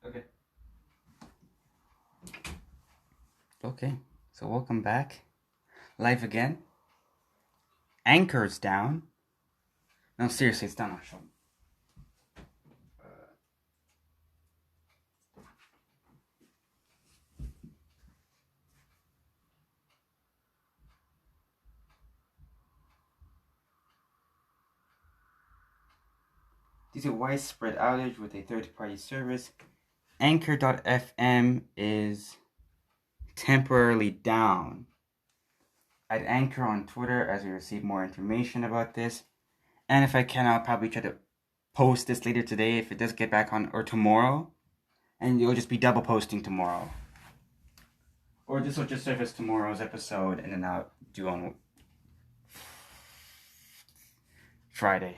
Okay. Okay, so welcome back. Live again. Anchor's down. No, seriously, it's down on show. Due to widespread outage with a third-party service, Anchor.fm is temporarily down. I'd Anchor on Twitter as we receive more information about this. And if I can, I'll probably try to post this later today if it does get back on, or tomorrow. And it'll just be double posting tomorrow. Or this will just surface tomorrow's episode and then I'll do on Friday.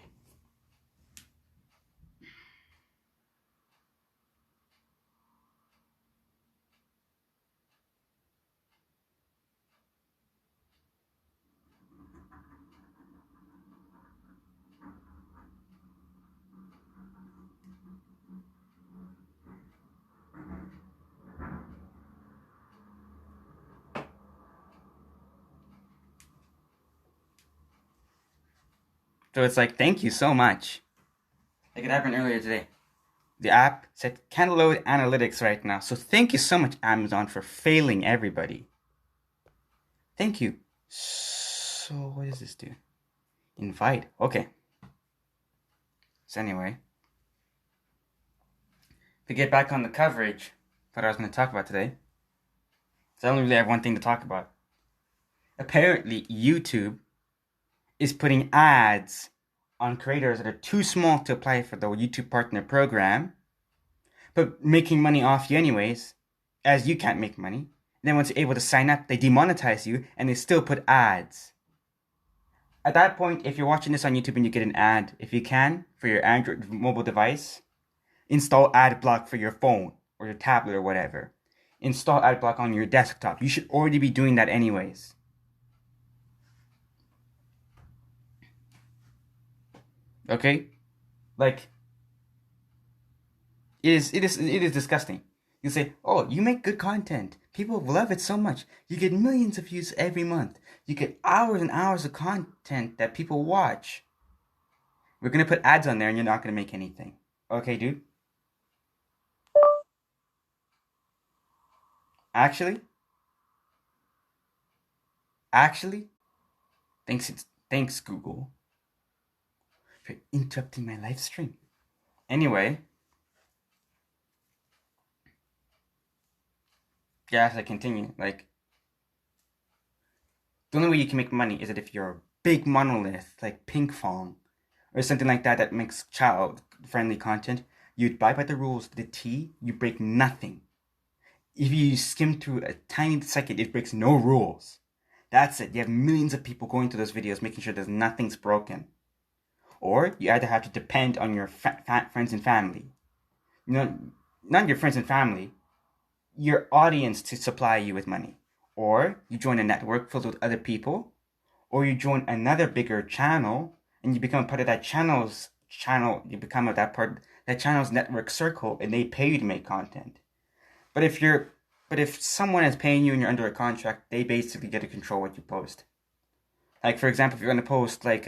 So it's like, thank you so much. Like it happened earlier today. The app said can't load analytics right now. So thank you so much, Amazon, for failing everybody. Thank you. So what does this do? Invite. Okay. So anyway, to get back on the coverage that I was going to talk about today, so I only really have one thing to talk about. Apparently, YouTube is putting ads on creators that are too small to apply for the YouTube Partner Program, but making money off you anyways, as you can't make money. And then once you're able to sign up, they demonetize you, and they still put ads. At that point, if you're watching this on YouTube and you get an ad, if you can, for your Android mobile device, install AdBlock for your phone or your tablet or whatever. Install AdBlock on your desktop. You should already be doing that anyways. Okay? Like, it is disgusting. You say, oh, you make good content. People love it so much. You get millions of views every month. You get hours and hours of content that people watch. We're going to put ads on there and you're not going to make anything. Okay, dude? Actually, thanks Google for interrupting my live stream. Anyway, yeah, as I continue, like, the only way you can make money is that if you're a big monolith like Pinkfong or something like that makes child-friendly content, you'd buy by the rules to the T, you break nothing. If you skim through a tiny second, it breaks no rules. That's it. You have millions of people going to those videos making sure there's nothing's broken. Or you either have to depend on your friends and family. You know, not your friends and family, your audience to supply you with money. Or you join a network filled with other people. Or you join another bigger channel and you become part of that channel's network circle and they pay you to make content. But if someone is paying you and you're under a contract, they basically get to control what you post. Like, for example, if you're going to post like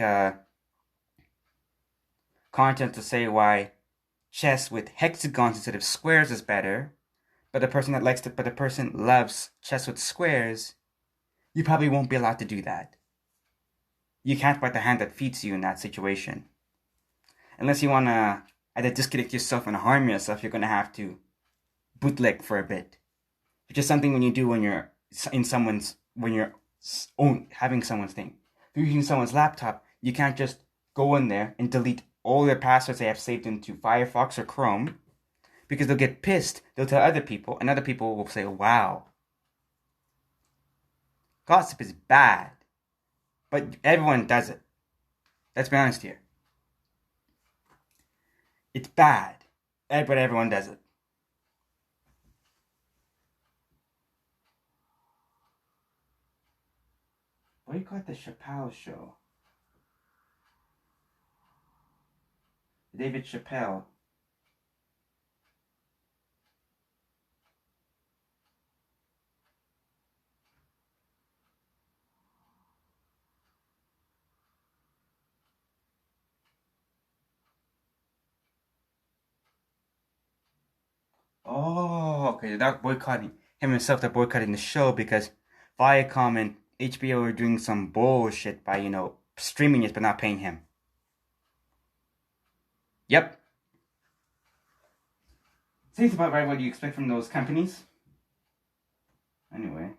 content to say why chess with hexagons instead of squares is better, but the person loves chess with squares, you probably won't be allowed to do that. You can't bite the hand that feeds you in that situation. Unless you want to either disconnect yourself and harm yourself, you're going to have to bootleg for a bit. It's just something when you do when you're having someone's thing. If you're using someone's laptop, you can't just go in there and delete all their passwords they have saved into Firefox or Chrome, because they'll get pissed. They'll tell other people, and other people will say, wow, gossip is bad. But everyone does it. Let's be honest here. It's bad, but everyone does it. What do you call it? The Chappelle Show. David Chappelle. Oh, okay. They're not boycotting him himself. They're boycotting the show because Viacom and HBO are doing some bullshit by, streaming it but not paying him. Yep. Seems about right what you expect from those companies. Anyway.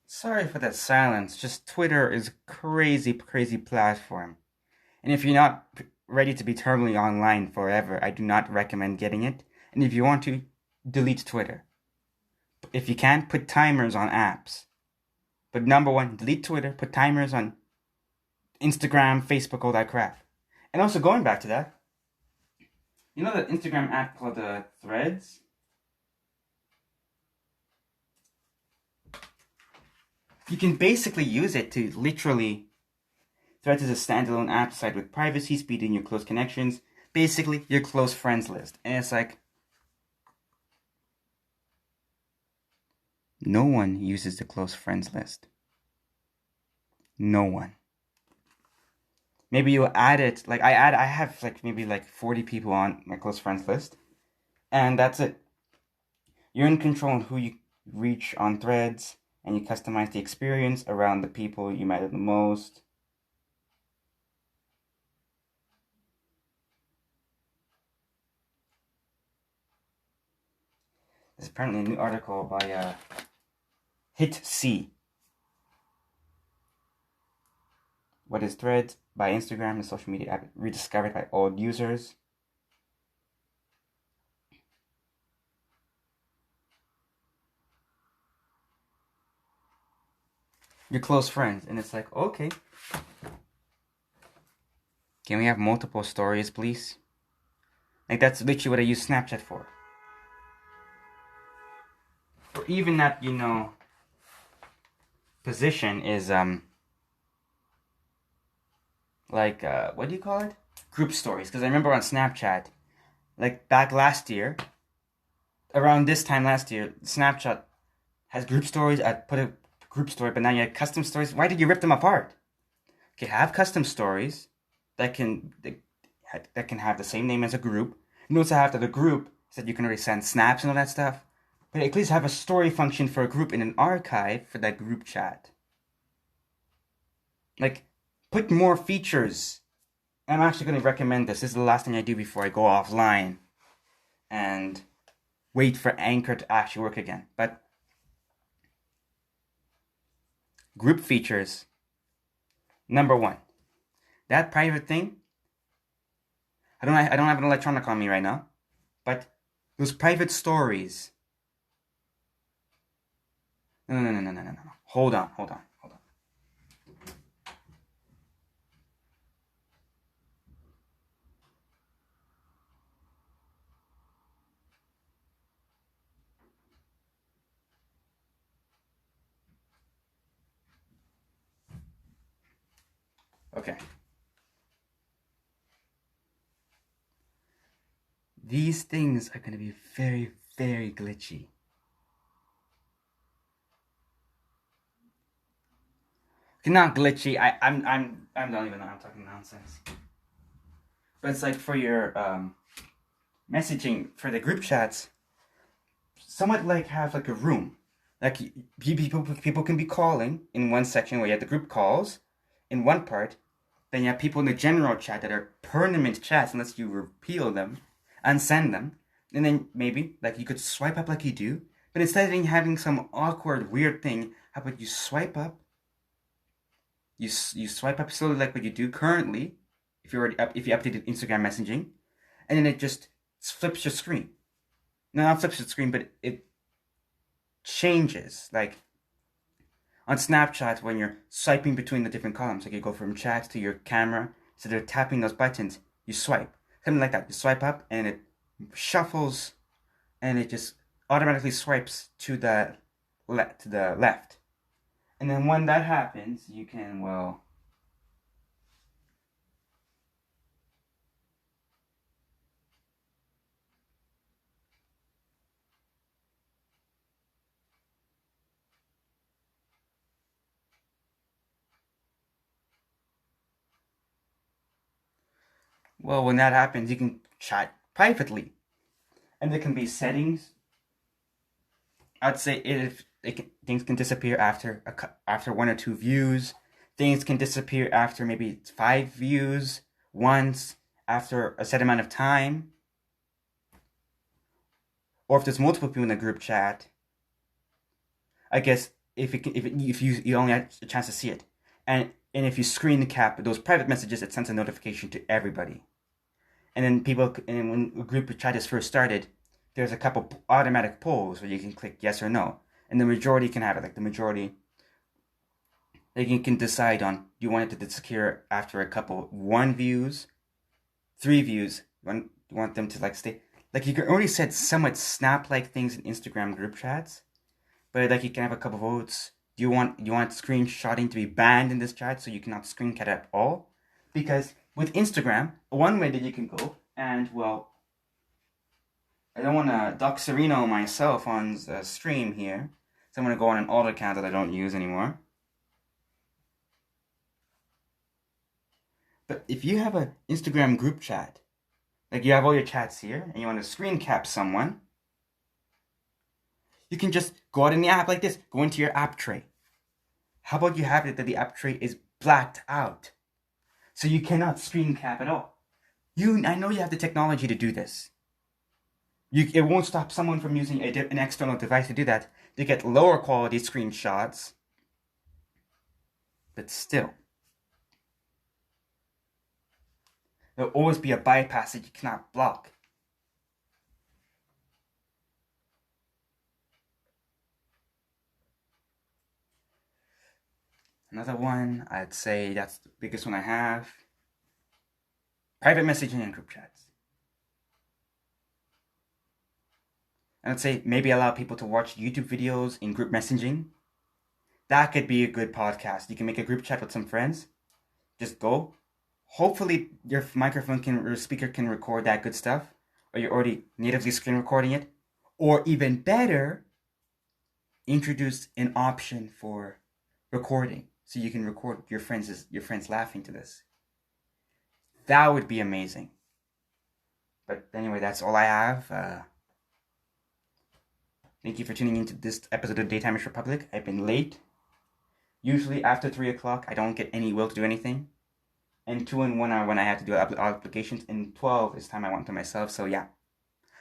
Sorry for that silence. Just Twitter is a crazy, crazy platform. And if you're not ready to be terminally online forever, I do not recommend getting it. And if you want to, delete Twitter. If you can, put timers on apps. But number one, delete Twitter, put timers on Instagram, Facebook, all that crap. And also going back to that, you know that Instagram app called Threads? You can basically use it to literally. Threads is a standalone app site with privacy, speed, and your close connections. Basically, your close friends list. And it's like, no one uses the close friends list. No one. Maybe you add it, like I have like maybe like 40 people on my close friends list. And that's it. You're in control of who you reach on Threads, and you customize the experience around the people you matter the most. There's apparently a new article by Hit C. What is Threads? By Instagram, the social media app rediscovered by old users. Your close friends, and it's like, okay, can we have multiple stories, please? Like, that's literally what I use Snapchat for. Or even that, position is like what do you call it? Group stories. Because I remember on Snapchat, like back last year, around this time last year, Snapchat has group stories. I put a group story, but now you have custom stories. Why did you rip them apart? Okay, have custom stories that can have the same name as a group. You also have that the group said you can already send snaps and all that stuff. But at least have a story function for a group in an archive for that group chat. Like, put more features. I'm actually going to recommend this. This is the last thing I do before I go offline and wait for Anchor to actually work again. But group features. Number one, that private thing. I don't have an electronic on me right now, but those private stories. No. Hold on. Okay. These things are going to be very, very glitchy. Not glitchy. I don't even know. I'm talking nonsense. But it's like for your messaging for the group chats, somewhat like have like a room. Like people can be calling in one section where you have the group calls in one part. Then you have people in the general chat that are permanent chats unless you repeal them and send them. And then maybe like you could swipe up like you do, but instead of having some awkward weird thing, how about you swipe up? You swipe up slowly like what you do currently, if if you updated Instagram messaging, and then it just flips your screen. No, not flips your screen, but it changes. Like On Snapchat, when you're swiping between the different columns, like you go from chat to your camera, so they're tapping those buttons, you swipe. Something like that. You swipe up and it shuffles and it just automatically swipes to the left. And then when that happens, you can, when that happens, you can chat privately. And there can be settings. I'd say things can disappear after 1 or 2 views. Things can disappear after maybe 5 views once after a set amount of time. Or if there's multiple people in the group chat, I guess if you only have a chance to see it, and if you screen cap those private messages, it sends a notification to everybody. And then when a group chat is first started, there's a couple automatic polls where you can click yes or no, and the majority can have it. Like the majority, they can decide on, do you want it to disappear after a couple 1 views, 3 views. You want them to stay. Like you can already set somewhat snap-like things in Instagram group chats, but like you can have a couple votes. Do you want screenshotting to be banned in this chat so you cannot screen cap at all? Because with Instagram, one way that you can go, and I don't want to doxerino myself on the stream here, so I'm going to go on an alt account that I don't use anymore. But if you have an Instagram group chat, like you have all your chats here, and you want to screen cap someone, you can just go out in the app like this, go into your app tray. How about you have it that the app tray is blacked out, so you cannot screen cap at all? I know you have the technology to do this. It won't stop someone from using an external device to do that. They get lower quality screenshots, but still, there'll always be a bypass that you cannot block. Another one, I'd say that's the biggest one I have. Private messaging and group chats. And I'd say maybe allow people to watch YouTube videos in group messaging. That could be a good podcast. You can make a group chat with some friends. Just go. Hopefully your speaker can record that good stuff. Or you're already natively screen recording it. Or even better, introduce an option for recording. So you can record your friends laughing to this. That would be amazing. But anyway, that's all I have. Thank you for tuning into this episode of Daytimeish Republic. I've been late. Usually after 3 o'clock, I don't get any will to do anything. And 2 and 1 are when I have to do applications. And 12 is time I want to myself. So yeah.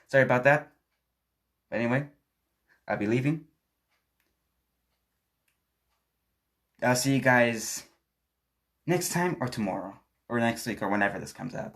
Sorry about that. But anyway, I'll be leaving. I'll see you guys next time or tomorrow. Or next week or whenever this comes out.